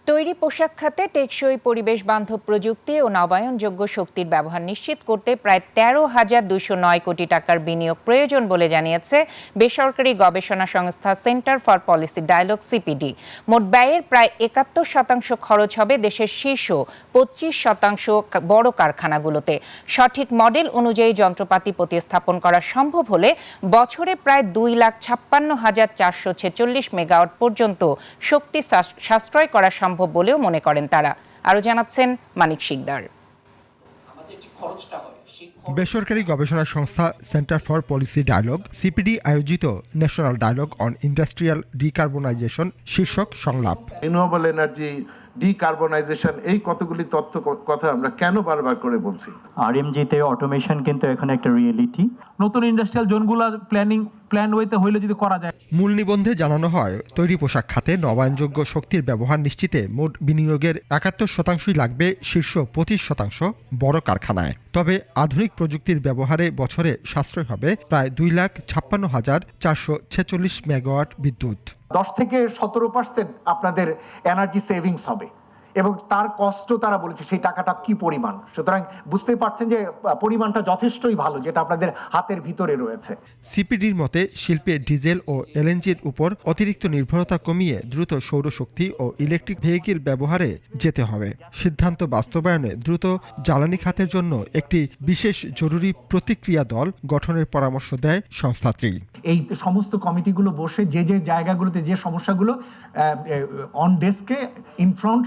তৈরি পোশাক খাতে টেকসই পরিবেশ বান্ধব প্রযুক্তি ও নবায়নযোগ্য শক্তির ব্যবহার নিশ্চিত করতে প্রায় ১৩,২০৯ কোটি টাকার বিনিয়োগ প্রয়োজন বলে জানিয়েছে বেসরকারি গবেষণা সংস্থা centre for policy dialogue CPD. মোট ব্যয়ের প্রায় ৭১% খরচ হবে দেশের শীর্ষ ২৫% বড় কারখানাগুলোতে। সঠিক মডেল অনুযায়ী যন্ত্রপাতি প্রতিস্থাপন করা সম্ভব হলে বছরে প্রায় ২,৫৬,৪৪৬ মেগাওয়াট পর্যন্ত শক্তি সাশ্রয় করা সম্ভব বলেও মনে করেন তারা। আরো জানাচ্ছেন মানিক শিকদার। বেসরকারি গবেষণা সংস্থা centre for policy dialogue CPD আয়োজিত national dialogue on industrial decarbonisation শীর্ষক সংলাপ। রিনিউয়েবল এনার্জি, ডিকার্বনাইজেশন, এই কতগুলি তথ্য কথা আমরা কেন বারবার করে বলছি? আরএমজি-তে অটোমেশন কিন্তু এখন একটা রিয়েলিটি। নতুন ইন্ডাস্ট্রিয়াল জোনগুলো প্ল্যান ওয়েতে হইলে যদি করা যায়। মূল নিবন্ধে জানানো হয়, তৈরি পোশাক খাতে নবায়নযোগ্য শক্তির ব্যবহার নিশ্চিতে মোট বিনিয়োগের ৭১% লাগবে শীর্ষ ২৫% বড় কারখানায়। তবে আধুনিক প্রযুক্তির ব্যবহারে বছরে সাশ্রয় হবে প্রায় ২,৫৬,৪৪৬ মেগাওয়াট বিদ্যুৎ। ১০ থেকে ১৭% আপনাদের এনার্জি সেভিংস হবে এবং তার কষ্ট তারা বলেছে সেই টাকাটা কি পরিমাণ। সুতরাং বুঝতেই পারছেন যে পরিমাণটা যথেষ্টই ভালো, যেটা আপনাদের হাতের ভিতরে রয়েছে। সিপিডির মতে শিল্পে ডিজেল ও এলএনজির উপর অতিরিক্ত নির্ভরতা কমিয়ে দ্রুত সৌরশক্তি ও ইলেকট্রিক ভেহিকিল ব্যবহারে যেতে হবে। সিদ্ধান্ত বাস্তবায়নে দ্রুত জ্বালানি খাতের জন্য একটি বিশেষ জরুরি প্রতিক্রিয়া দল গঠনের পরামর্শ দেয় সংস্থাটি। এই সমস্ত কমিটিগুলো বসে যে জায়গাগুলোতে যে সমস্যাগুলো অন ডেস্কে ইনফ্রন্ট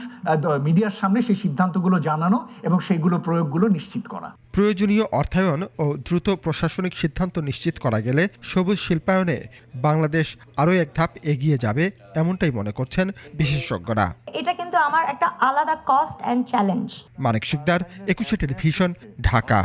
মিডিয়ার সামনে সেই সিদ্ধান্তগুলো জানানো এবং সেইগুলো প্রয়োগগুলো নিশ্চিত করা। প্রয়োজনীয় অর্থায়ন ও দ্রুত প্রশাসনিক সিদ্ধান্ত নিশ্চিত করা গেলে সবুজ শিল্পায়নে বাংলাদেশ আরও এক ধাপ এগিয়ে যাবে, এমনটাই মনে করছেন বিশেষজ্ঞরা। এটা কিন্তু আমার একটা আলাদা cost and challenge. Manik Shikder, ২১ television, Dhaka.